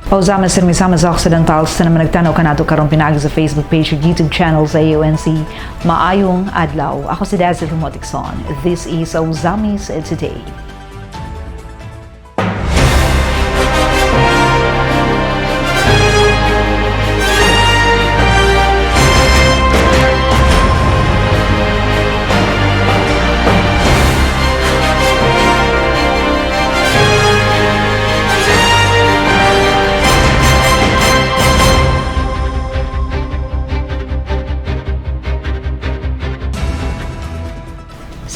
Pausama sa sa Occidentals na naman nagtanaw ka nato karong pinagi sa Facebook page ug YouTube channel sa AONC. Maayong adlaw. Ako si Dazzle Humotikson. This is Auzamis Today.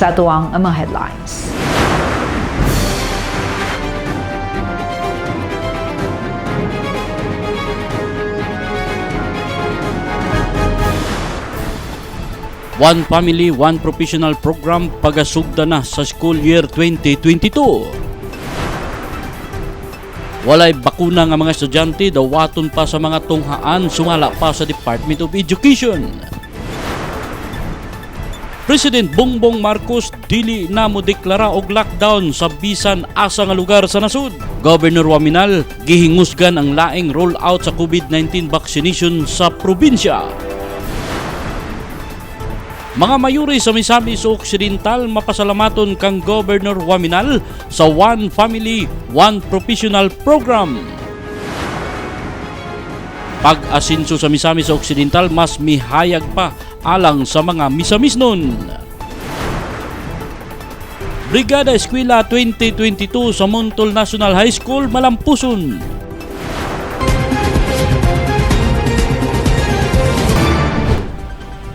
Sa tuwang ang mga headlines. One Family, One Professional program pagasugda na sa school year 2022. Walay bakuna nga mga estudyante dawaton pa sa mga tunghaan sumala pa sa Department of Education. President Bongbong Marcos dili na mo deklara og lockdown sa bisan asa nga lugar sa nasud. Governor Waminal gihingusgan ang laing rollout sa COVID-19 vaccination sa probinsya. Mga mayuri sa Misamis Occidental mapasalamaton kang Governor Waminal sa One Family, One Professional program. Pag-asinso sa Misamis Occidental mas mihayag pa alang sa mga misamisnon. Brigada Eskwela 2022 sa Montol National High School malampuson.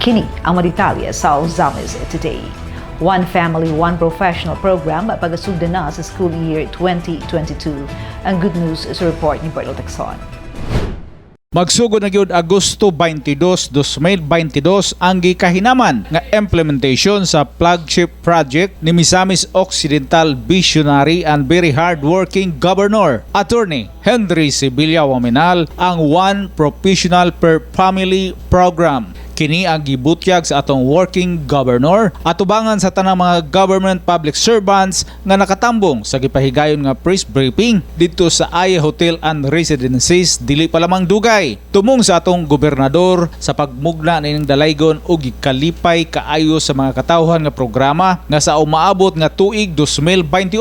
Kini ang mga sa Auzamis Today. One Family, One Professional program pagasugda na sa school year 2022. Ang good news sa report ni Berto Texon. Magsugod na gyud Agosto 22, 2022 ang gikahinaman nga implementation sa flagship project ni Misamis Occidental Visionary and very hardworking Governor Attorney Henry Sibilia Waminal ang One Professional per Family program. Kini ang gibutyag sa atong working governor atubangan sa tanang mga government public servants nga nakatambong sa gipahigayon nga press briefing dito sa Aya Hotel and Residences dili pa lamang dugay. Tumong sa atong gobernador sa pagmugna nining dalaygon ug gikalipay kaayo sa mga katawhan nga programa nga sa umaabot nga tuig 2028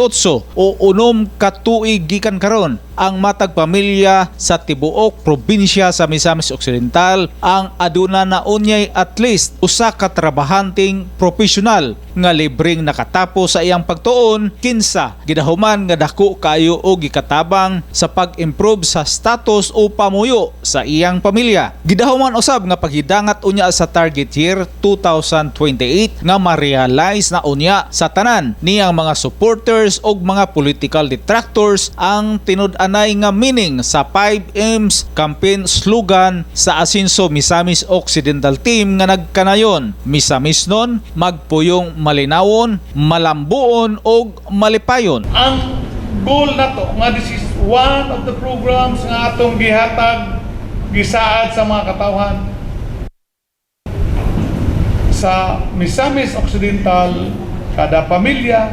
o unom ka tuig gikan karon ang matag pamilya sa tibuok probinsya sa Misamis Occidental ang aduna na unyay at least usa ka trabahanting profesional nga libreng nakatapos sa iyang pagtuon kinsa gidahuman nga dako kaayo og gikatabang sa pag-improve sa status o pamuyo sa iyang pamilya. Gidahuman usab nga paghidangat unya sa target year 2028 nga ma-realize na unya sa tanan niyang mga supporters og mga political detractors ang tinud-anay nga meaning sa 5 M's campaign slogan sa Asinso Misamis Occidental team nga nagkanayon. Misamisnon, magpuyong malinawon, malambuon og malipayon. Ang goal nato nga this is one of the programs nga atong gihatag gisaad sa mga katawhan sa Misamis Occidental. Kada pamilya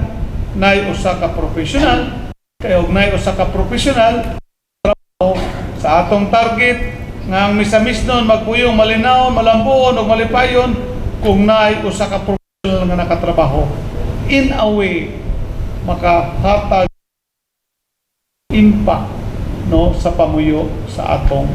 nay usa ka professional kay og nay usa ka professional trabaho sa atong target nga ang Misamisnon magpuyong malinaw, malambuon ug malipayon kung nay usa ka professional nga nakatrabaho. In a way makahatag impact no sa pamuyo sa atong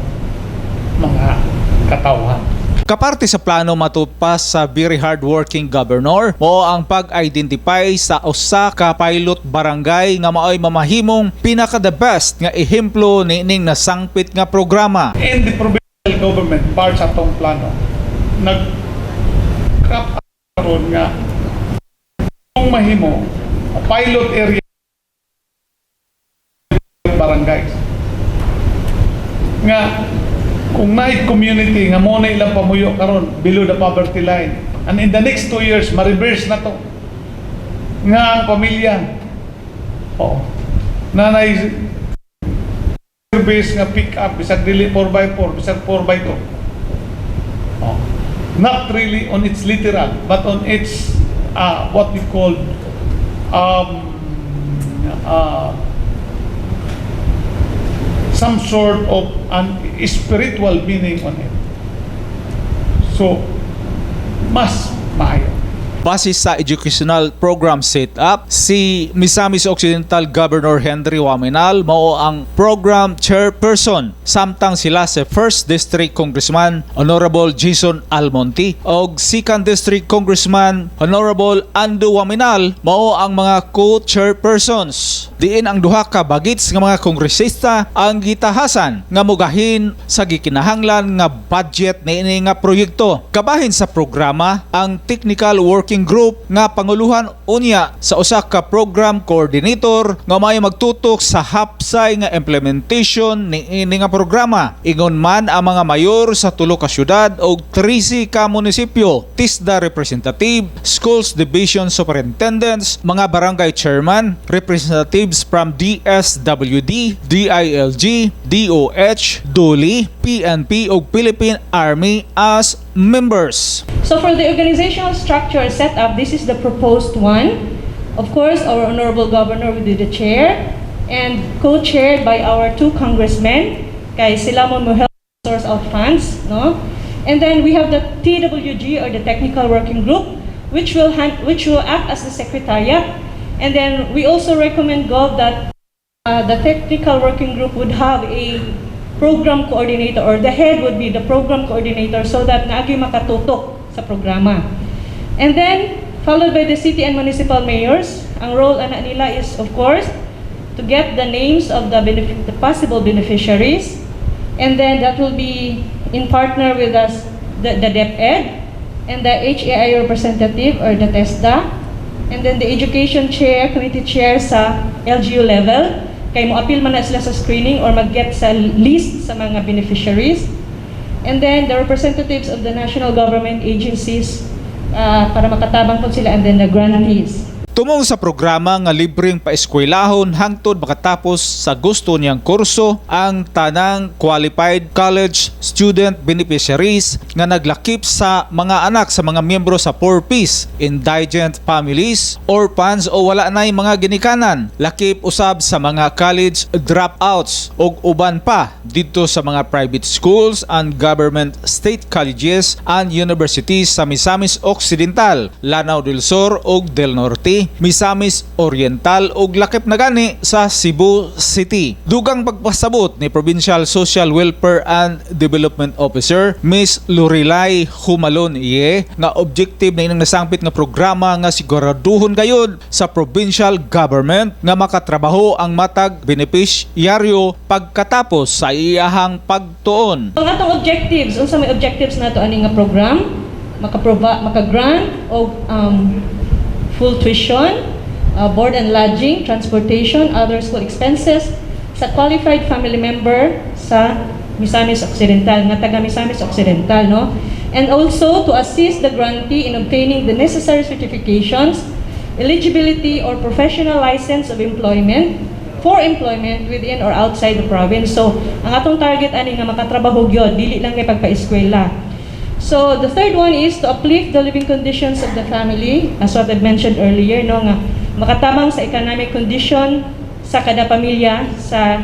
mga katawhan. Kaparte sa plano matupas sa very hardworking governor mo ang pag-identify sa usa ka pilot barangay nga maoy mamahimong pinaka the best nga ehemplo nining nasangpit nga programa. And the provincial government part sa atong plano nagkaroon nga kung mahimo a pilot area barangays nga kung may community nga mo na ilang pamuyo karon below the poverty line, and in the next 2 years ma-reverse na to nga ang pamilya nanay service nga pick up bisag dili 4x4 bisag 4x2 not really on its literal but on its what we call some sort of an spiritual meaning on it. So, mas maayo. Base sa educational program setup, si Misamis Occidental Governor Henry Waminal mao ang program chairperson, samtang sila si 1st District Congressman Honorable Jason Almonte o 2nd District Congressman Honorable Ando Waminal mao ang mga co-chairpersons. Diin ang duha ka bagits nga mga kongresista ang gitahasan nga mugahin sa gikinahanglan nga budget niini nga proyekto. Kabahin sa programa ang Technical Working Group nga panguluhan unya sa usa ka program coordinator nga may magtutok sa hapsay nga implementation niini nga programa. Ingon man ang mga mayor sa tulo ka syudad o 13 ka munisipyo, TISDA representative, schools division superintendents, mga barangay chairman, representatives from DSWD, DILG, DOH, DOLI, PNP o Philippine Army as members. So for the organizational structure set up, this is the proposed one. Of course, our Honorable Governor will be the chair and co-chaired by our two congressmen, kay sila mo help source out funds, no? And then we have the TWG or the Technical Working Group, which will act as the secretariat. And then we also recommend Gov that the Technical Working Group would have a program coordinator, or the head would be the program coordinator, so that naagi makatutok sa programa. And then, followed by the city and municipal mayors. Ang role ana nila is, of course, to get the names of the possible beneficiaries, and then that will be in partner with us, the DepEd, and the HAI representative or the TESDA, and then the education chair, committee chair sa LGU level, kay mo appeal man na sila sa screening or mag-get sa list sa mga beneficiaries. And then the representatives of the national government agencies para makatabang po sila, and then the grantees. Tumong sa programa nga libreng paeskwelahon hangtod makatapos sa gusto niyang kurso ang tanang qualified college student beneficiaries nga naglakip sa mga anak sa mga miyembro sa poor peace, indigent families, orphans o wala nay mga ginikanan, lakip usab sa mga college dropouts o uban pa dito sa mga private schools and government state colleges and universities sa Misamis Occidental, Lanao del Sur ug del Norte, Misamis Oriental ug lakip na gani sa Cebu City. Dugang pagpasabot ni Provincial Social Welfare and Development Officer Miss Lorilay Humalon Iye nga objective na inang nasangpit nga programa nga siguraduhon gayud sa provincial government nga makatrabaho ang matag beneficiaryo pagkatapos sa iyahang pagtuon. Ang atong objectives, unsa may objectives nato ani nga program, maka-grant o full tuition, board and lodging, transportation, other school expenses sa qualified family member sa Misamis Occidental, nga taga Misamis Occidental, no? And also to assist the grantee in obtaining the necessary certifications, eligibility or professional license of employment for employment within or outside the province. So, ang atong target ani nga makatrabaho gyud, dili lang kay pagpa-eskwela. So the third one is to uplift the living conditions of the family, as what I mentioned earlier, no, nga makatabang sa economic condition sa kada pamilya sa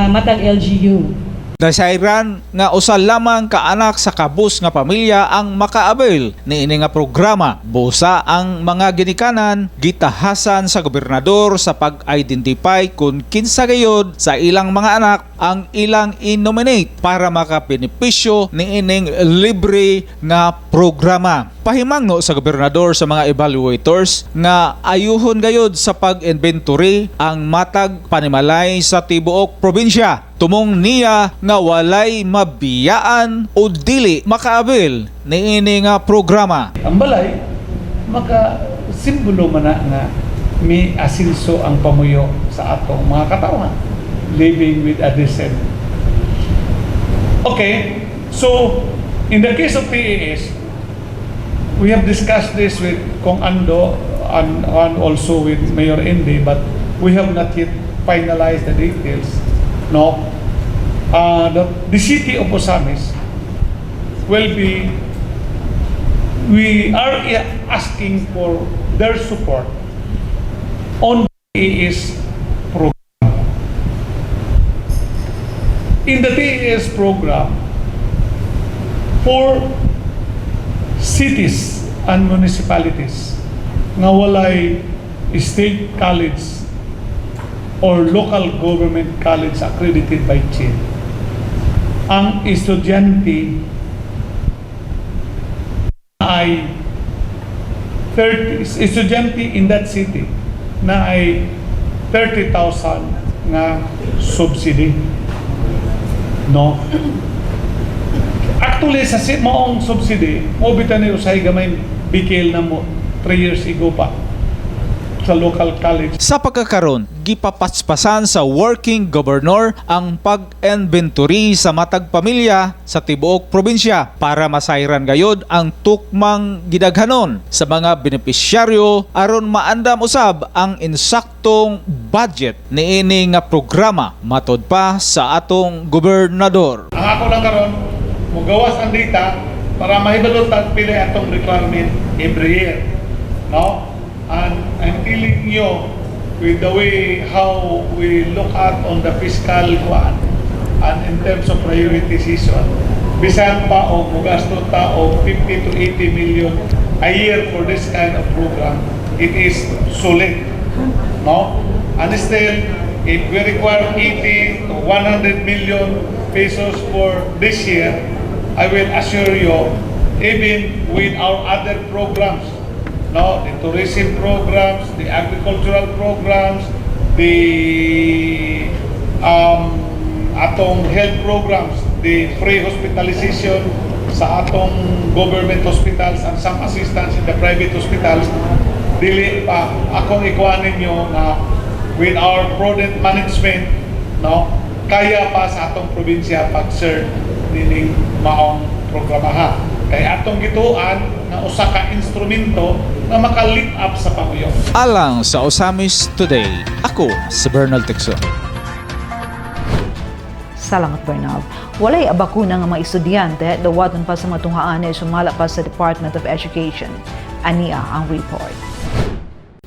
matag LGU. Dasayran nga usa lamang ka anak sa kabus nga pamilya ang maka-avail niini nga programa. Busa ang mga ginikanan gitahasan sa gobernador sa pag-identify kung kinsa gayud sa ilang mga anak ang ilang i-nominate para makabenepisyo niining libre nga programa. Pahimangno sa gobernador sa mga evaluators nga ayuhon gayud sa pag-inventory ang matag panimalay sa tibuok probinsya. Tumong niya nga walay mabiyaan o dili makaabil niini nga programa. Ang balay, maka-simbolo man na nga may asinso ang pamuyo sa atong mga katawan. Living with a decent. Okay, so in the case of PAS, we have discussed this with Kong Ando and also with Mayor Indy, but we have not yet finalized the details. No, the city of Misamis will be. We are asking for their support on the PAS program. in the TES program for cities and municipalities nga walay state college or local government college accredited by CHIN, ang estudyante ay estudyante in that city na ay 30,000 nga subsidy, no? Actually sa maong subsidy mo bitan ni usay gamay bikil na mo 3 years ago pa sa local college. Sa pagkakaroon, gipapatspasan sa working governor ang pag-inventory sa matag pamilya sa tibuok probinsya para masayran gayod ang tukmang gidaghanon sa mga benepisyaryo aron maandam usab ang insaktong budget niini nga programa matod pa sa atong gobernador. Ang ako lang karon mugawas ang data para mahibalo tag pili atong requirement every year, no? And I'm telling you, with the way how we look at on the fiscal one and in terms of prioritization, bisan pa o mugasto ta o 50 to 80 million a year for this kind of program, it is solid, no? And still, if we require 80 to 100 million pesos for this year, I will assure you, even with our other programs, no, the tourism programs, the agricultural programs, the atong health programs, the free hospitalization sa atong government hospitals and some assistance in the private hospitals, dili pa akong ikuan ninyo na with our prudent management, no, kaya pa sa atong probinsya pag-serve nining maong programaha. Kaya atong gituan na usa ka instrumento na maka-lift up sa panguyo. Alang sa Osamis Today, ako si Bernal Tecson. Salamat, Bernal. Walay abakuna nga mga estudyante dawaton pa sa matunghaan ay sumala pa sa Department of Education. Ania ang report.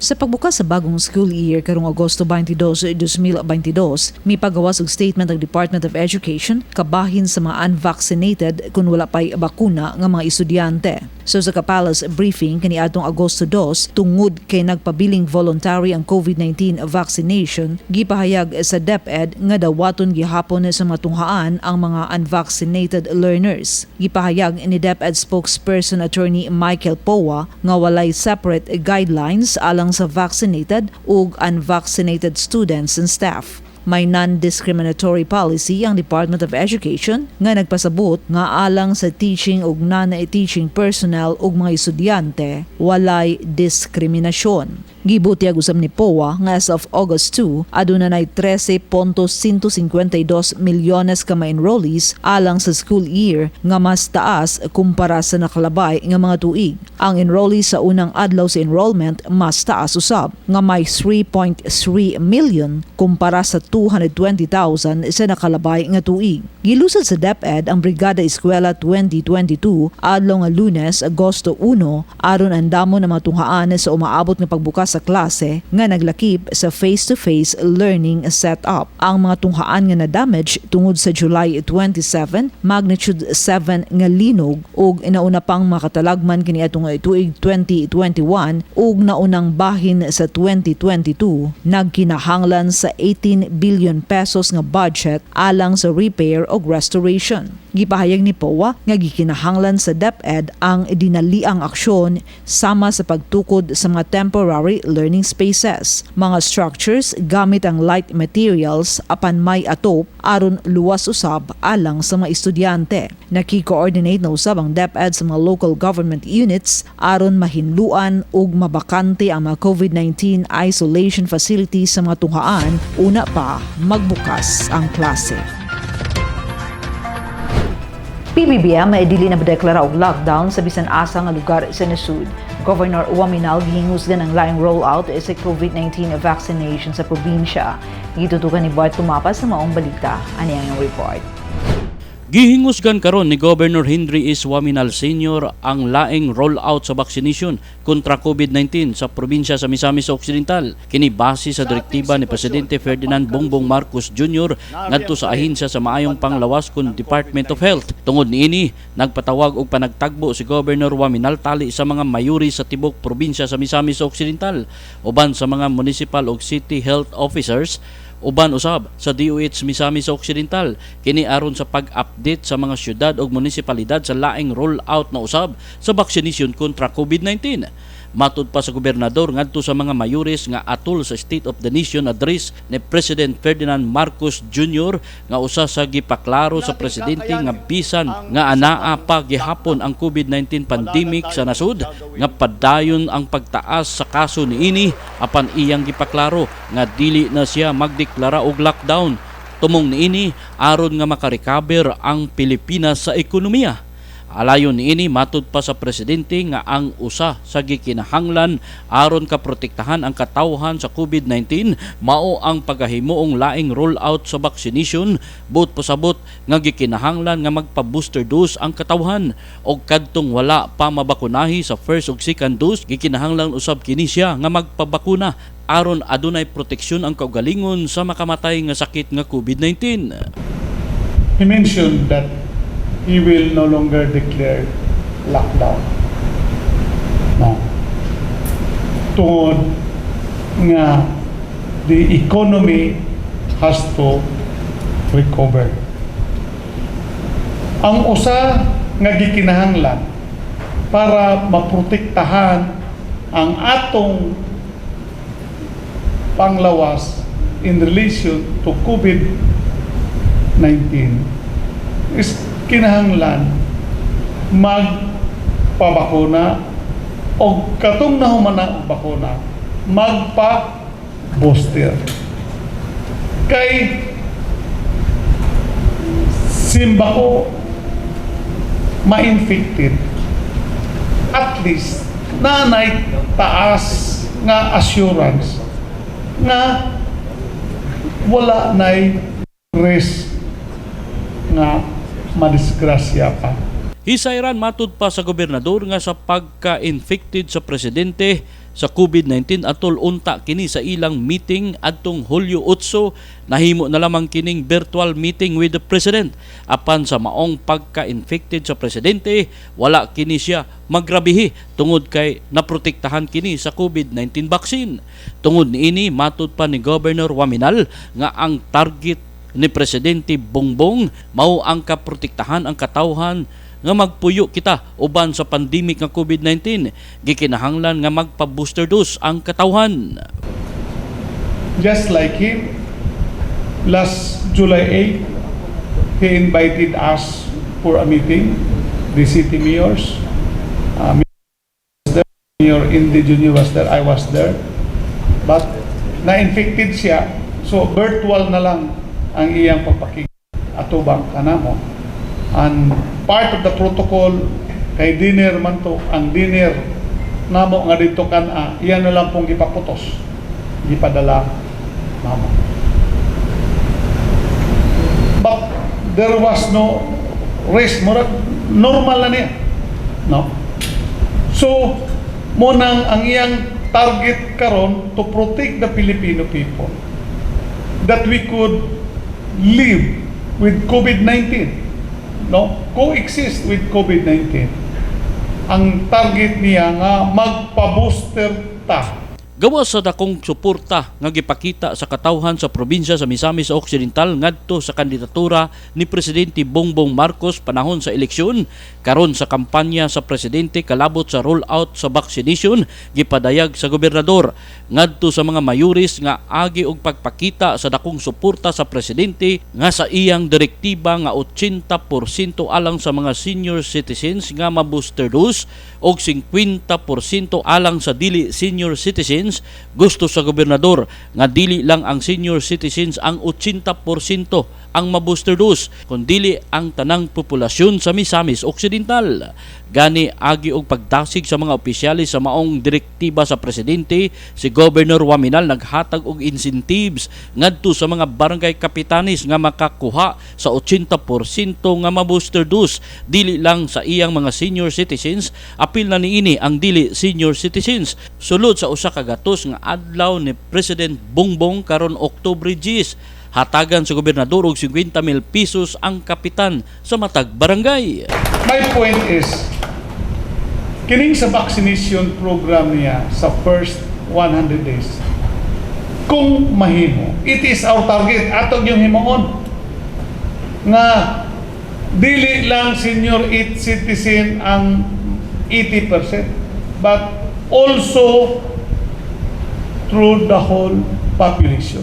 Sa pagbukas sa bagong school year karong Agosto 22, 2022, may pagawas og statement ang Department of Education kabahin sa mga unvaccinated kung wala pa'y bakuna nga mga estudyante. So sa kapalas briefing kaniadtong Agosto 2 tungod kay nagpabiling voluntary ang COVID-19 vaccination, gipahayag sa DepEd nga dawaton gihapon sa matunghaan ang mga unvaccinated learners. Gipahayag ni DepEd spokesperson attorney Michael Powa nga walay separate guidelines alang sa vaccinated ug unvaccinated students and staff. May non-discriminatory policy ang Department of Education nga nagpasabot nga alang sa teaching ug non-teaching personnel ug mga estudyante walay diskriminasyon. Gibutyag usab ni POA nga as of August 2, aduna nay 13.152 milyones ka mga enrollees alang sa school year nga mas taas kumpara sa nakalabay nga mga tuig. Ang enrollees sa unang adlaw sa enrollment mas taas usab nga may 3.3 million kumpara sa 220,000 sa nakalabay nga tuig. Gilusad sa DepEd ang Brigada Eskwela 2022 adlaw nga Lunes, Agosto 1 aron andamon na matunghaan sa umaabot nga pagbukas sa klase nga naglakip sa face-to-face learning setup. Ang mga tunghaan nga na-damage tungod sa July 27, magnitude 7 nga linog ug inauna pang makatalagman kaniadtong tuig 2021 ug naunang bahin sa 2022 nagkinahanglan sa 18 billion pesos nga budget alang sa repair ug restoration. Gipahayag ni POA nga gikinahanglan sa DepEd ang dinaliang aksyon sama sa pagtukod sa mga temporary learning spaces, mga structures gamit ang light materials apan may atop aron luwas usab alang sa mga estudyante. Naki-coordinate na usab ang DepEd sa mga local government units aron mahinluan ug mabakante ang mga COVID-19 isolation facilities sa mga tunghaan una pa magbukas ang klase. PBBM ay dili na deklara og lockdown sa bisan asa nga lugar sa nasud. Governor Waminal gihingusgan ang laing rollout sa COVID-19 vaccination sa probinsya. Gitutukan ni Bart Tumapa sa maong balita. Ani ang report. Gihingusgan karon ni Governor Henry S. Waminal Sr. ang laing rollout sa vaccination kontra COVID-19 sa probinsya sa Misamis Occidental. Kini base sa direktiba ni Presidente Ferdinand Bongbong Marcos Jr. ngadto sa ahensya sa maayong panglawas kun Department of Health. Tungod niini, nagpatawag og panagtagbo si Governor Waminal tali sa mga mayuri sa tibok probinsya sa Misamis Occidental uban sa mga municipal ug city health officers uban usab sa DOH Misamis Occidental kini aron sa pag-update sa mga syudad ug munisipalidad sa laing rollout na usab sa vaccination kontra COVID-19. Matud pa sa gobernador ngadto sa mga mayores nga atol sa State of the Nation address ni President Ferdinand Marcos Jr. nga usa sa gipaklaro sa presidente nga bisan nga anaa pa gihapon ang COVID-19 pandemic sa nasud nga padayon ang pagtaas sa kaso niini apan iyang gipaklaro nga dili na siya magdeklara og lockdown tumong niini aron nga makarecover ang Pilipinas sa ekonomiya. Alayon niini matud pa sa presidente nga ang usa sa gikinahanglan aron kaprotektahan ang katawhan sa COVID-19 mao ang pagahimoong laing rollout sa vaccination buot pasabot nga gikinahanglan nga magpa-booster dose ang katawhan og kadtong wala pa mabakunahi sa first ug second dose gikinahanglan usab kini siya nga magpabakuna aron adunay proteksyon ang kaugalingon sa makamatay nga sakit nga COVID-19. He mentioned that he will no longer declare lockdown. No. Tungod nga the economy has to recover. Ang usa nga gikinahanglan para maprotektahan ang atong panglawas in relation to COVID-19 is kinahanglan magpabakuna o katong nahumana og bakuna magpa-booster. Kay simba ko ma-infected, at least nanay taas nga assurance nga wala nay risk nga madisgrasya pa. Hisayran matud pa sa gobernador nga sa pagka-infected sa presidente sa COVID-19 atol unta kini sa ilang meeting adtong Hulyo 8 nahimo na lamang kining virtual meeting with the president. Apan sa maong pagka-infected sa presidente wala kini siya magrabihi tungod kay naprotektahan kini sa COVID-19 vaccine. Tungod niini matud pa ni Governor Waminal nga ang target ni Presidente Bongbong mao ang kaprotektahan ang katawhan nga magpuyo kita uban sa pandemic nga COVID-19. Gikinahanglan nga magpa-booster dose ang katawhan. Just like him, last July 8, he invited us for a meeting, the city mayors. Mayor Indy Jr. was there, I was there. But na-infected siya, so virtual na lang ang iyang pagpakig atubang kanamo. And part of the protocol kay dinner man to, ang dinner namo nga dito kan iyan na lang pong gipaputos gipadala namo. But there was no risk, normal na niya, no? So mo nang ang iyang target karon to protect the Filipino people, that we could live with COVID-19, no? Coexist with COVID-19. Ang target niya nga magpa-booster ta. Gawas sa dakong suporta nga gipakita sa katawhan sa probinsya sa Misamis Occidental ngadto sa kandidatura ni Presidente Bongbong Marcos panahon sa eleksyon, karon sa kampanya sa presidente kalabot sa rollout sa vaccination gipadayag sa gobernador ngadto sa mga mayuris nga agi og pagpakita sa dakong suporta sa presidente nga sa iyang direktiba nga 80% alang sa mga senior citizens nga ma-booster dose og 50% alang sa dili senior citizens. Gusto sa gobernador nga dili lang ang senior citizens ang 80% ang ma-booster dose kundili ang tanang populasyon sa Misamis Occidental. Gani agi og pagdasig sa mga opisyalis sa maong direktiba sa presidente, si Governor Waminal naghatag og incentives ngadto sa mga barangay kapitanis nga makakuha sa 80% nga ma-booster dose dili lang sa iyang mga senior citizens, apil na niini ang dili senior citizens sulod sa usa ka gatos nga adlaw ni President Bongbong karon Oktubre 10. Hatagan sa gobernador og 50,000 pesos ang kapitan sa matag barangay. My point is, kining sa vaccination program niya sa first 100 days, kung mahimo, it is our target, atog yung himuon, nga dili lang senior citizen ang 80%, but also through the whole population.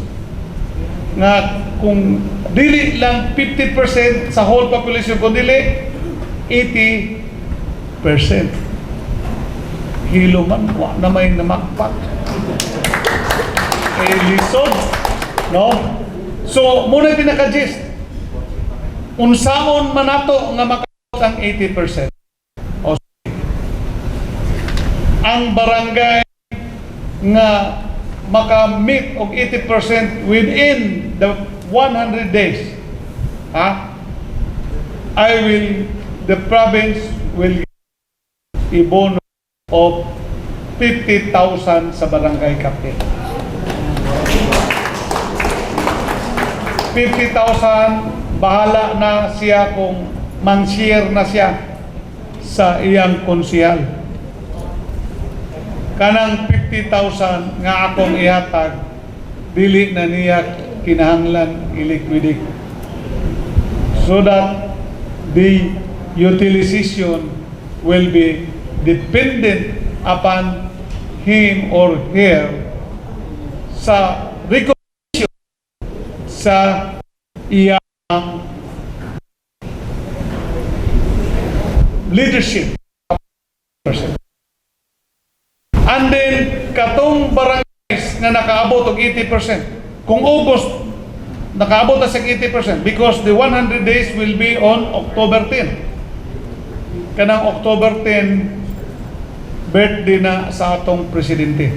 Nga kung dili lang 50% sa whole population, kung dili 80%. Hilo man, wa na may namakpak. Lisod, no? So, muna pinaka-gist. Unsaon man nato nga makaabot ang 80%. O, ang barangay nga maka-meet og 80% within the 100 days, the province will give a bonus of 50,000 sa barangay captain. 50,000, bahala na siya kung mang-share na siya sa iyang konsyal. Kanang 50,000 nga akong ihatag, dili na niya kinahanglan iliquidik, so that the utilization will be dependent upon him or her sa recognition sa iyang leadership. And then, katong barangays na nakaabot og 80%, kung August, nakaabot na sa 80%, because the 100 days will be on October 10. Kanang October 10, birthday na sa atong presidente.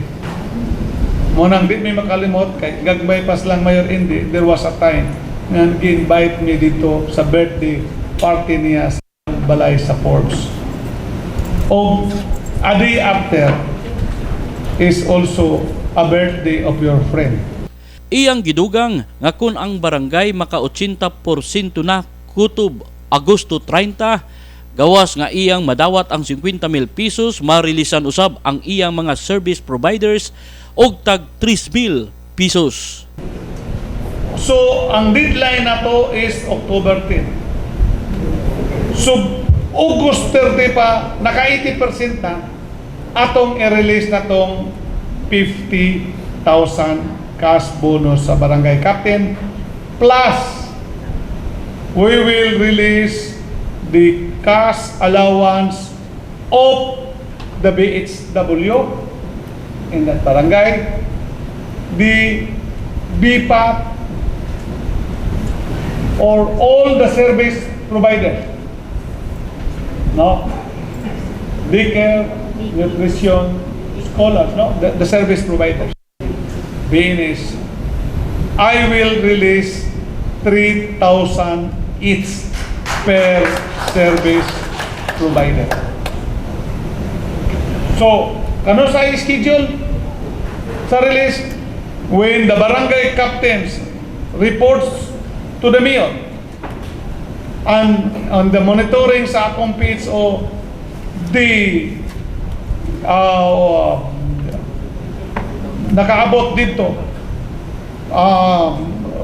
Munang di may makalimot, kay gagmay pas lang Mayor Indy, there was a time na nag-invite me dito sa birthday party niya sa balay sa Forbes. O a day after, is also a birthday of your friend. Iyang gidugang nga kung ang barangay maka 80% na kutob Agosto 30, gawas nga iyang madawat ang 50,000 pesos, marilisan usab ang iyang mga service providers og tag 3,000 pesos. So, ang deadline na to is October 10. So, August 30 pa, naka 80% na, atong i-release na tong 50,000 cash bonus sa barangay captain, plus we will release the cash allowance of the BHW in that barangay, the BPAP, or all the service providers, no? Daycare, nutrition, scholars, no? The service providers. BNS, I will release 3,000 each per service provider. So, kano sa schedule sa release? When the barangay captains reports to the mayor and on the monitoring sa akong PHO, the nakaabot dito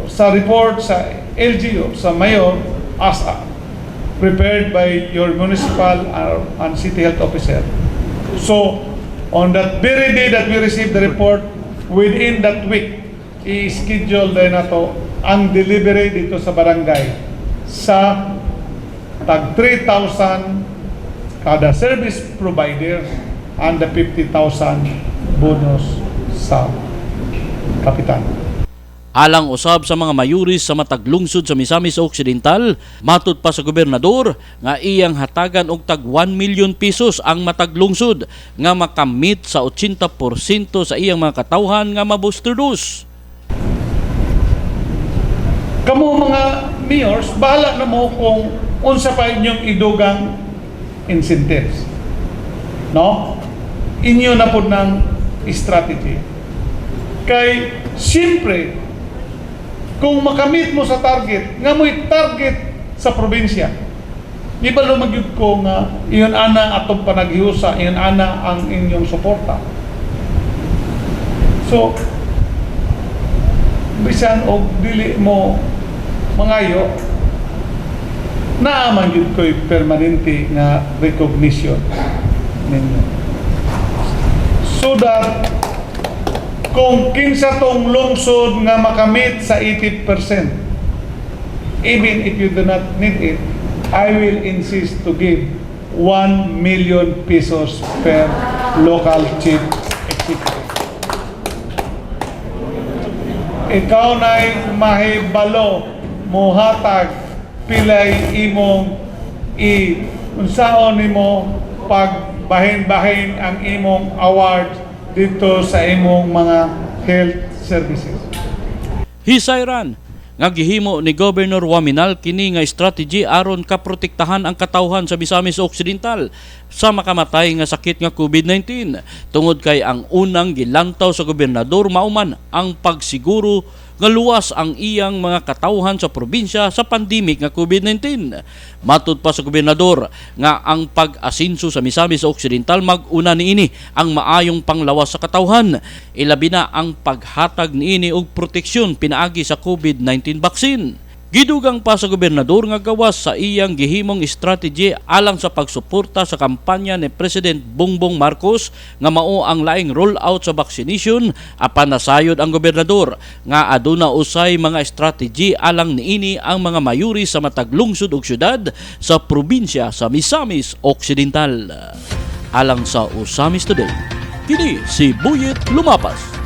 sa report sa LGU, sa mayor, as prepared by your municipal and city health officer. So, on that very day that we receive the report, within that week, i-schedule din na to ang delivery dito sa barangay sa tag 3,000 kada service provider and the 50,000 bonus sa kapitan. Alang usab sa mga mayuris sa matag lungsod sa Misamis Occidental, matud pa sa gobernador nga iyang hatagan og tag 1 million pesos ang matag lungsod nga makamit sa 80% sa iyang mga katawhan nga ma-booster dose. Kamo mga mayors, bahala na mo kung unsa pa inyong idugang incentives. No? Inyo na po ng strategy. Kay, siyempre, kung makamit mo sa target, nga mo'y target sa probinsya, di ba lumagyod ko nga iyon ana atong panaghiusa, iyon ana ang inyong suporta. So, bisan o dili mo mangayo, naaman yun ko'y permanente nga recognition ninyo. So that kung kinsa tong lungsod nga makamit sa 80%, even if you do not need it, I will insist to give 1 million pesos per local chief executive. Ikaw na'y mahibalo, muhatag, pilay imong unsaon nimo pagbahin-bahin ang imong award dito sa imong mga health services. Hisayran nga gihimo ni Governor Waminal kini nga strategy aron kaprotektahan ang katawhan sa Misamis Occidental sa makamatay nga sakit nga COVID-19 tungod kay ang unang gilantaw sa gobernador mauman ang pagsiguro nga luwas ang iyang mga katawhan sa probinsya sa pandemic nga COVID-19. Matud pa sa gobernador nga ang pag-asinso sa Misamis Occidental mag-una niini ang maayong panglawas sa katawhan, ilabi na ang paghatag niini og proteksyon pinaagi sa COVID-19 vaccine. Gidugang pa sa gobernador nga gawas sa iyang gihimong strategy alang sa pagsuporta sa kampanya ni President Bongbong Marcos nga mao ang laing rollout sa vaccination, apan nasayod ang gobernador nga aduna usay mga strategy alang niini ang mga mayuri sa matag lungsod ug syudad sa probinsya sa Misamis Occidental. Alang sa Usamis Today, kini si Buyet Lumapas.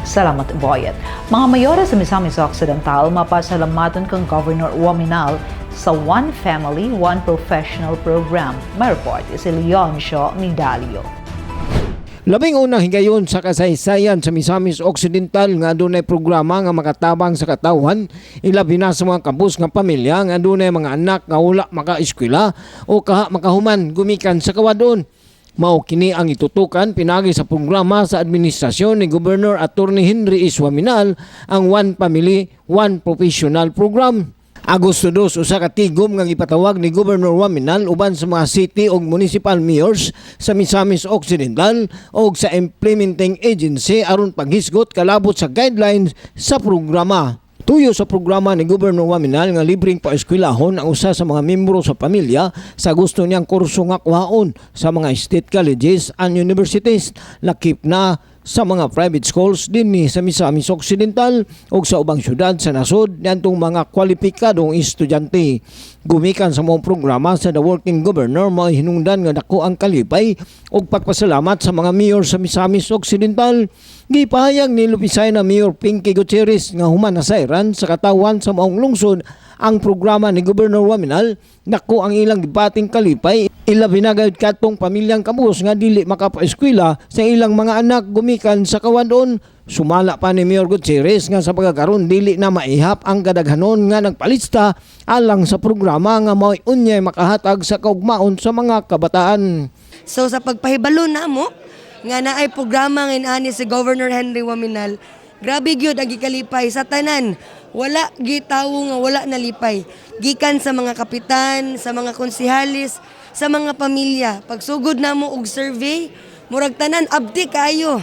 Salamat, Boyet. Mga mayora sa Misamis Occidental, mapasalamatan kang Governor Waminal sa One Family, One Professional Program. May report si Leoncio Nidalio. Labing unang higayon sa kasaysayan sa Misamis Occidental nga adunay programa nga makatabang sa katawhan, ilabi na sa mga kabus nga pamilya nga adunay mga anak nga wala maka-eskwela o kaha makahuman gumikan sa kawadon. Mao kini ang itutukan pinagi sa programa sa administrasyon ni Governor Attorney Henry S. Waminal, ang One Family, One Professional Program. Agosto 2, usa ka tigom nga ipatawag ni Governor Waminal uban sa mga city ug municipal mayors sa Misamis Occidental ug sa implementing agency aron paghisgot kalabot sa guidelines sa programa. Tuyo sa programa ni Governor Waminal nga libreng paeskwelahon ang usa sa mga miyembro sa pamilya sa gusto niyang kurso nga kuhaon sa mga state colleges and universities, lakip na sa mga private schools dinhi sa Misamis Occidental ug sa ubang syudad sa nasod niadtong mga kwalipikadong estudyante. Gumikan sa mong programa sa The Working Governor, mao hinungdan nga dako ang kalipay ug pagpasalamat sa mga mayor sa Misamis Occidental. Gipahayag ni Lupisay na Mayor Pinky Gutierrez nga human nasayran sa katawan sa maong lungsod ang programa ni Governor Waminal, dako ang ilang gibating kalipay, ilabi na gayud katong pamilyang kabus nga dili makapaeskwela sa ilang mga anak gumikan sa kawadon. Sumala pa ni Mayor Gutierrez nga sa pagkakaroon dili na maihap ang kadaghanon nga nagpalista alang sa programa nga mao'y unyay makahatag sa kaugmaon sa mga kabataan. So sa pagpahibalo namo nga naay programa nga ani si Governor Henry Waminal, grabe gyud ang gikalipay sa tanan. Wala gitawo nga wala nalipay. Gikan sa mga kapitan, sa mga konsehalis, sa mga pamilya. Pagsugod namo og survey, murag tanan abdi kayo.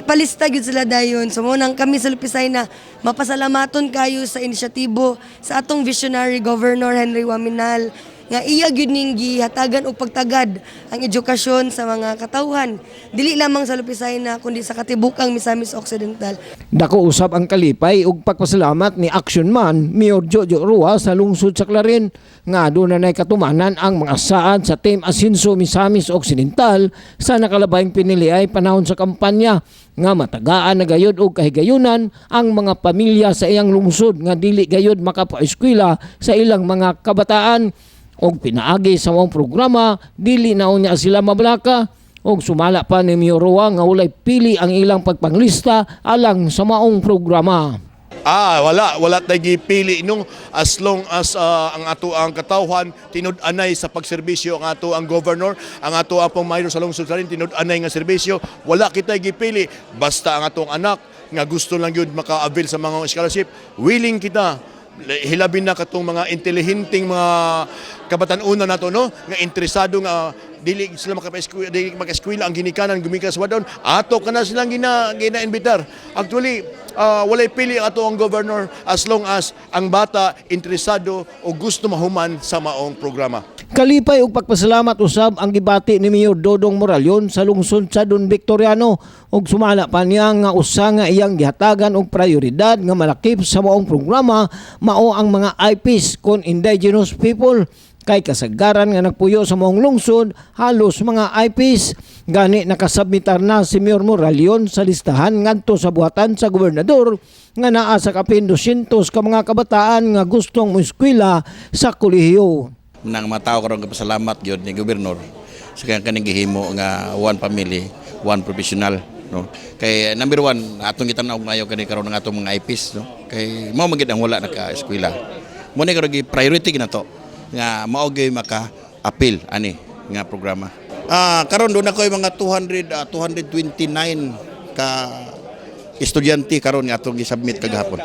Palista gyud sila dayon. So mo nang kami sa Lupisay na mapasalamaton kayo sa inisyatibo sa atong visionary Governor Henry Waminal nga iya gyud ning gihatagan og pagtagad ang edukasyon sa mga katawhan dili lamang sa Lupisay na kundi sa katibukang Misamis Occidental. Dako usab ang kalipay ug pagpasalamat ni Action Man Mayor Jojo Rua sa lungsod sa Clarin nga aduna nay katumanan ang mga saad sa Team Asinso Misamis Occidental sa nakalabayng piniliay panahon sa kampanya nga matagaan na gayud og kahigayunan ang mga pamilya sa iyang lungsod nga dili gayud makapaeskwela sa ilang mga kabataan og pinaagi sa mong programa dili na unya sila mabalaka og sumala pa ni Mayor Rua nga walay pili ang ilang pagpanglista alang sa maong programa. Wala tayo gipili nung as long as ang ato ang katawhan tinud-anay sa pagserbisyo ang ato ang governor, ang ato ang pong mayor sa lungsod sa rin tinud-anay nga serbisyo, wala kita gipili basta ang atong anak nga gusto lang yun maka-avail sa mga scholarship, willing kita hilabin na katong mga intelihenteng mga kabatan-una nato no nga interesado nga dili sila maka-eskwela ang ginikanan gumikan sa wadon ato kana silang gina-invitar. Actually walay pili ato ang governor as long as ang bata interesado o gusto mahuman sa maong programa. Kalipay og pagpasalamat usab ang gibati ni Mayor Dodong Moralion sa lungsod sa Don Victoriano ug sumala pa niya nga usa nga iyang gihatagan og prioridad nga malakip sa maong programa mao ang mga IPs kon indigenous people kay kasagaran nga nagpuyo sa maong lungsod halos mga IPs gani nakasubmitar na si Mayor Moralion sa listahan ngadto sa buhatan sa gobernador nga naa sa kapin 200 ka mga kabataan nga gustong moeskwela sa kolehiyo. Nang matao karon kapasalamat gyud ni gobernador sa kaning gihimo nga one family, one professional, no. Kay number one atong gitan-aw ngayo kani karon ng atong mga IPs, no. Kay mao magid ang wala naka-eskwela. Mo ni karon priority ginato nga mao gyud maka-appeal ani nga programa. Karon do na koy mga 229 ka estudyante karon nga atong gi-submit kagahapon.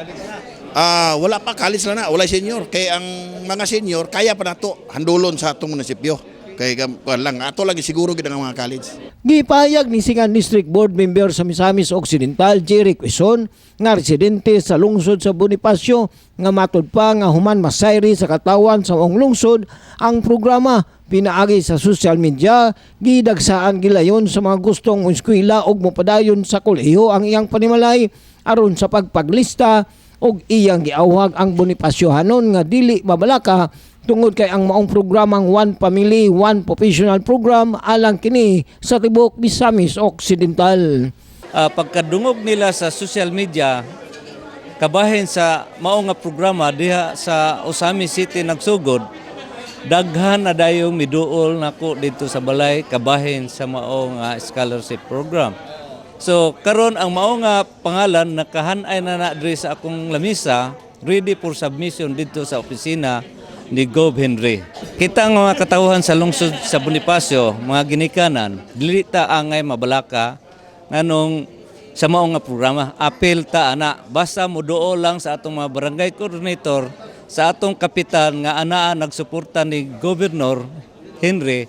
Wala pa college na wala senior kay ang mga senior kaya pa nato handulon sa atong munisipyo kay lang ato lagi siguro gid ang mga college. Gipayag ni Singan District Board Member sa Misamis Occidental Jerry Quezon nga residente sa lungsod sa Bonifacio nga matud pa nga human masayri sa katawan sa maong lungsod ang programa pinaagi sa social media gidagsaan gilayon sa mga gustong eskwela og mopadayon sa kolehiyo ang iyang panimalay aron sa pagpaglista og iyang giawhag ang Bonifaciohanon nga dili mabalaka tungod kay ang maong programang One Family, One Professional program alang kini sa tibok Misamis Occidental. Pagkadungog nila sa social media kabahin sa maong nga programa diha sa Osami City nagsugod daghan na dayong miduol nako dito sa balay kabahin sa maong scholarship program. So karon ang mao nga pangalan nakahanay na diri sa akong lamisa ready for submission dito sa opisina ni Gov Henry. Kita ang mga katawhan sa lungsod sa Bonifacio, mga ginikanan, dili ta angay mabalaka nganong sa mao nga programa. Apel ta ana basta moduol lang sa atong mga barangay coordinator sa atong kapitan nga anaa nagsuporta ni Governor Henry.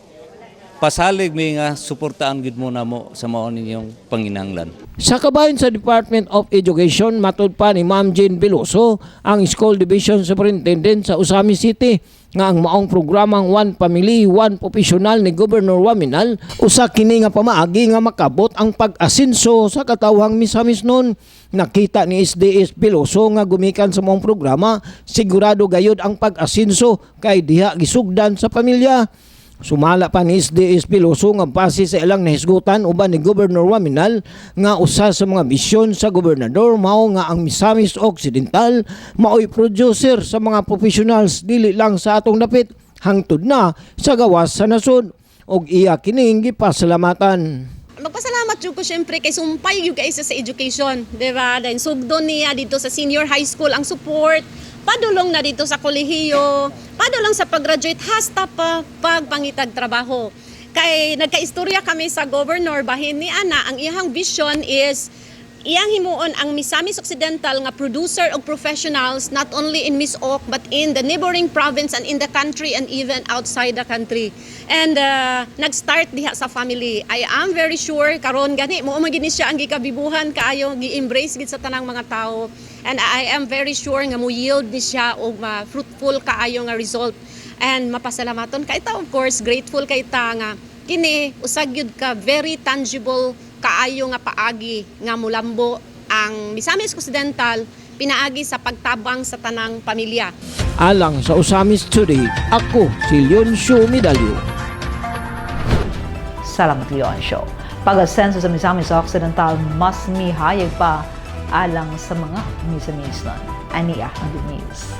Pasalig mi nga suportaan gid mo namo sa mao ninyong panginahanglan. Sa kabahin sa Department of Education, matud pa ni Ma'am Jean Veloso, ang School Division Superintendent sa Osami City, nga ang maong programang One Family, One Professional ni Governor Waminal, usa kini nga pamaagi nga makabot ang pag-asinso sa katawhang Misamis noon. Nakita ni SDS Veloso nga gumikan sa maong programa, sigurado gayud ang pag-asinso kay diha gisugdan sa pamilya. Sumala pa ni SDS Veloso nga base sa ilang nahisgutan uban ni Governor Waminal nga usa sa mga misyon sa gobernador mao nga ang Misamis Occidental mao'y producer sa mga professionals dili lang sa atong dapit hangtod na sa gawas sa nasod og iya kining gipasalamatan. Magpasalamat jud ko syempre kay sumpay gyud kay sa education, di ba? Dahil sugdon niya dito sa senior high school ang support. Padulong na dito sa kolehiyo, padulong sa pag-graduate, hasta pa pagpangitag trabaho. Kay nagkaistorya kami sa governor, bahin ni Ana, ang iyang vision is iyang himuon ang Misamis Occidental nga producer of professionals not only in Miss Oc but in the neighboring province and in the country and even outside the country. And nag-start diha sa family. I am very sure karon gani mo magini siya ang gikabibuhan kaayo gi-embrace gid sa tanang mga tao. And I am very sure nga mo yield ni siya og fruitful kaayo nga result. And mapasalamaton kay ta, of course, grateful kay ta nga kini usag gyud ka very tangible kaayo nga paagi nga mulambo ang Misamis Occidental pinaagi sa pagtabang sa tanang pamilya. Alang sa Usamis Today, ako si Leoncio Medalyo. Salamat, Leoncio. Pag-asenso sa Misamis Occidental, mas mihayag pa alang sa mga Misamisnon. Aniya ang good news.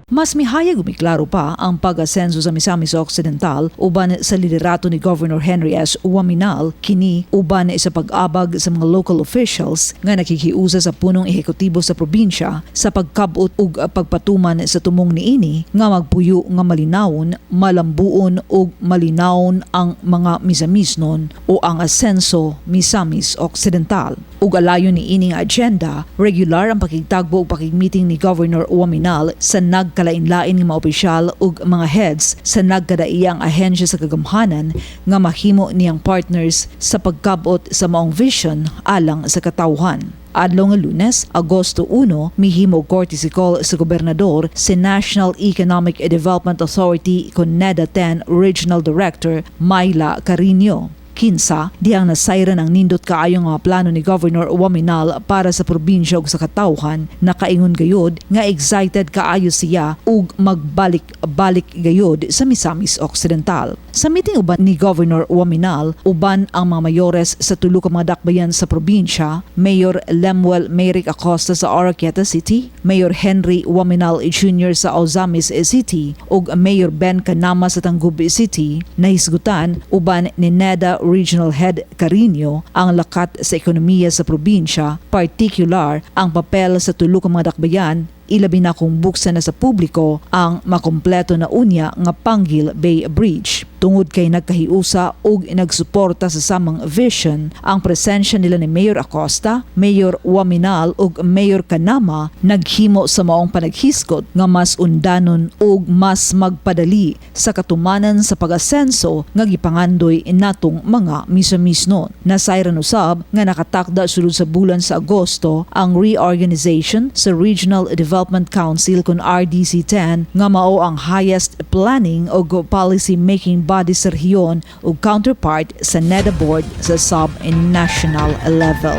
Mas mihayag umiklaro pa ang pag-asenso sa Misamis Occidental uban sa liderato ni Governor Henry S. Waminal kini uban sa pag-abag sa mga local officials nga nakikiusa sa punong ehekutibo sa probinsya sa pagkabot ug pagpatuman sa tumong niini nga magpuyo nga malinawon, malambuon ug malinawon ang mga Misamisnon o ang asenso Misamis Occidental. Ug alayon ni ining agenda, regular ang pakigtagbo ug pakigmeeting ni Governor Waminal sa nagkalain-lain nga mga opisyal ug mga heads sa nagkadaiyang ahensya sa kagamhanan nga mahimo niyang partners sa pagkabot sa maong vision alang sa katawhan. Adlaw nga Lunes, Agosto 1, mihimo courtesy call sa gobernador si National Economic Development Authority con NEDA 10 Regional Director Myla Carino. Kinsa, diyang nasayran ang nindot kaayong mga plano ni Governor Waminal para sa probinsya ug sa katawhan, nakaingon gayod nga excited kaayo siya ug magbalik-balik gayod sa Misamis Occidental. Sa meeting uban ni Governor Waminal, uban ang mga mayores sa tulo ka mga dakbayan sa probinsya, Mayor Lemuel Merrick Acosta sa Oroquieta City, Mayor Henry Waminal Jr. sa Ozamis City ug Mayor Ben Canama sa Tangub City, nahisgutan uban ni NEDA Regional Head Carino ang lakat sa ekonomiya sa probinsya, particular ang papel sa tulo ka mga dakbayan, ilabi na kung buksan na sa publiko ang makompleto na unya nga Panghil Bay Bridge. Tungod kay nagkahiusa ug nagsuporta sa samang vision ang presensya nila ni Mayor Acosta, Mayor Waminal ug Mayor Canama naghimo sa maong panaghiskot nga mas undanon ug mas magpadali sa katumanan sa pag-asenso nga gipangandoy natong mga Misamisnon. Nasayran usab nga nakatakda sulod sa bulan sa Agosto ang reorganization sa Regional Development Council kon RDC-10 nga mao ang highest planning ug policy making body sa rehiyon ug counterpart sa NEDA board sa sub-national level.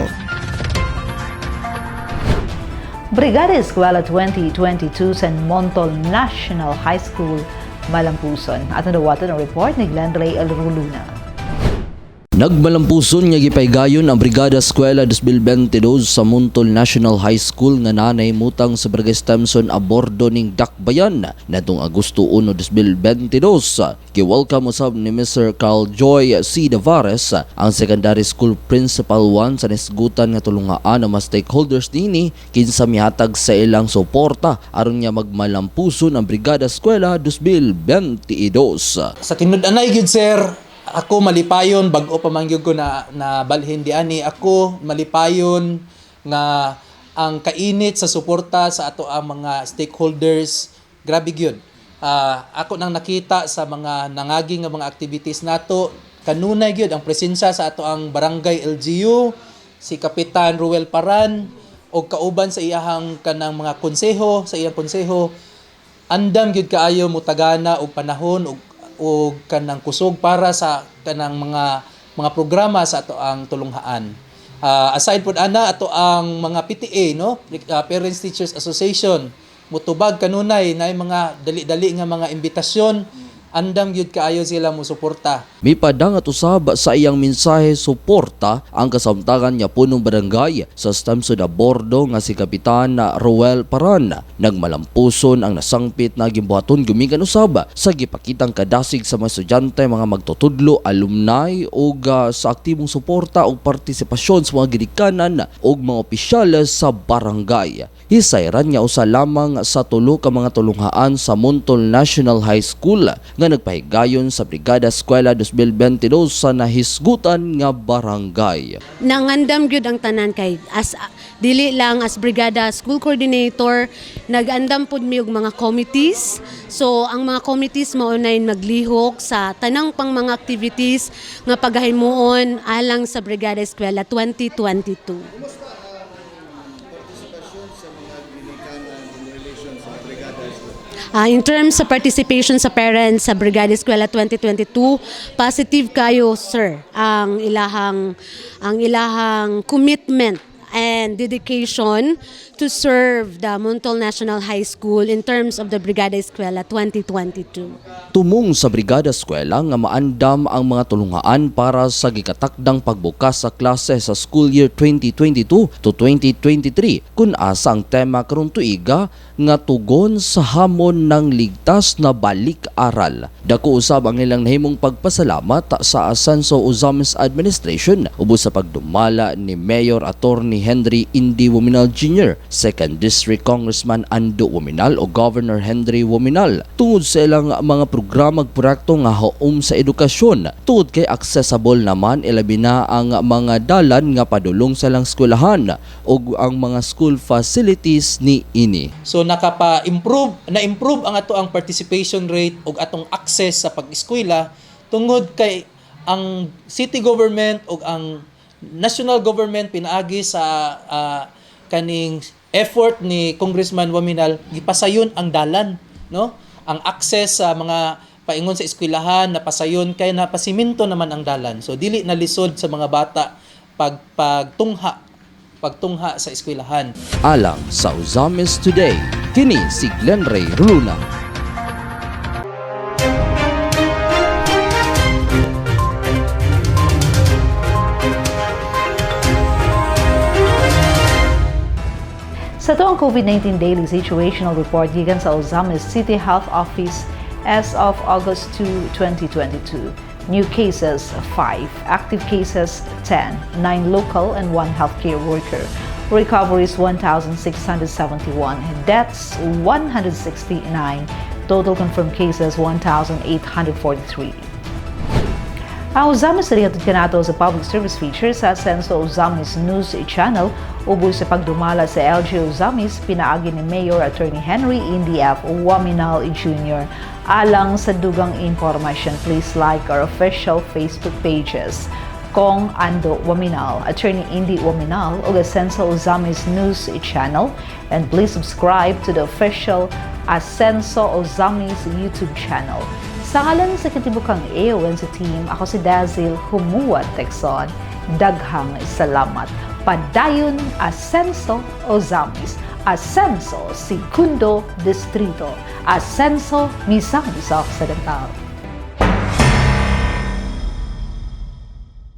Brigada Eskwela 2022 sa Montol National High School, Malampuson. At nadawatan ang report ni Glenn Ray Alruluna. Nagmalampuson nga gipaygayon ang Brigada Eskwela 2022 sa Montol National High School nga nanay mutang sa Barangay Stemson a bordo ning Dakbayan natong Agosto 1, 2022. Gi-welcome usab ni Mr. Carl Joy C. Davares, ang Secondary School Principal 1 sa nisgutan nga tulungaan ang mga stakeholders nini kinsa mihatag sa ilang suporta aron nga magmalampuson ang Brigada Eskwela 2022. Sa tinud-anay gyud sir, ako malipayon bag-o pa man gyud ko na balhin di ani, ako malipayon nga ang kainit sa suporta sa ato ang mga stakeholders grabe gyud. Ako nang nakita sa mga nangaging nga mga activities nato, kanunay gyud ang presensya sa ato ang barangay LGU, si Kapitan Ruel Paran o kauban sa iyahang kanang mga konseho, sa iyang konseho, andam gyud kaayo mutagana og panahon o kanang kusog para sa kanang mga programa sa ato ang tulunghaan. Aside po ana ato ang mga PTA no, Parents Teachers Association, mutubag kanunay na mga dali-dali nga mga imbitasyon, andam gyud kaayo sila mo suporta. Mipadangat usab sa iyang mensahe suporta ang kasamtangan niya punong barangay sa Stemson a bordo nga si Kapitan Ruel Paran. Nagmalampuson ang nasangpit na gimbuhaton gumikan usab sa gipakitang kadasig sa mga estudyante, mga magtutudlo, alumni ug sa aktibong suporta ug partisipasyon sa mga gidikanan ug mga opisyal sa barangay. Hisayran niya usa lamang sa tulo ka mga tulunghaan sa Montol National High School nga nagpahigayon sa Brigada Eskwela 2022 sa nahisgutan nga barangay. Nangandam gyud ang tanan kay as dili lang as Brigada School Coordinator, nagandam pud mi og mga committees. So ang mga committees mao nay naglihok sa tanang pang mga activities nga paghimuon alang sa Brigada Eskwela 2022. In terms sa participation sa parents sa Brigada Eskwela 2022, positive kayo sir ang ilahang commitment and dedication to serve the Montol National High School in terms of the Brigada Eskwela 2022. Tumong sa Brigada Eskwela nga maandam ang mga tulungaan para sa gikatakdang pagbukas sa klase sa school year 2022 to 2023 kun asa ang tema karong tuiga nga tugon sa hamon ng ligtas na balik-aral. Dako usab ang ilang nahimong pagpasalamat sa Ascenso Ozamis Administration ubos sa pagdumala ni Mayor Attorney Henry Indy Wominal Jr., 2nd District Congressman Ando Wominal o Governor Henry Wominal tungod sa ilang mga programag proyekto nga haom sa edukasyon tungod kay accessible naman ilabi na ang mga dalan nga padulong sa lang eskwelahan ug ang mga school facilities ni ini. So na-improve ang ato ang participation rate ug atong access sa pag-eskwela tungod kay ang city government ug ang national government pinaagi sa kaning effort ni Congressman Wominal gipasayon ang dalan, no? Ang access sa mga paingon sa eskwelahan napasayon kay napasiminto naman ang dalan. So dili na lisod sa mga bata pagtungha sa eskwelahan. Alang sa Ozamis Today, kini si Glenn Ray Ruluna. Sa tuang COVID-19 Daily Situational Report gikan sa Ozamis City Health Office as of August 2, 2022. New cases 5, active cases 10, 9 local and 1 healthcare worker. Recoveries 1,671, deaths 169, total confirmed cases 1,843. Ang Ozamis Rihatod kanato sa public service feature sa Ascenso Ozamis News Channel ubos sa pagdumala sa LG Ozamis pinaagi ni Mayor Attorney Henry Indy F. Wominal Jr. Alang sa dugang impormasyon, please like our official Facebook pages Kong Ando Wominal, Attorney Indy Wominal ug Ascenso Ozamis News Channel, and please subscribe to the official Ascenso Ozamis YouTube channel. Sa ngalan sa katibukang AON sa team, ako si Dazil Humuat Texon. Daghang salamat. Padayon Ascenso Ozamis, Ascenso Segundo Distrito, Ascenso Misamis Occidental.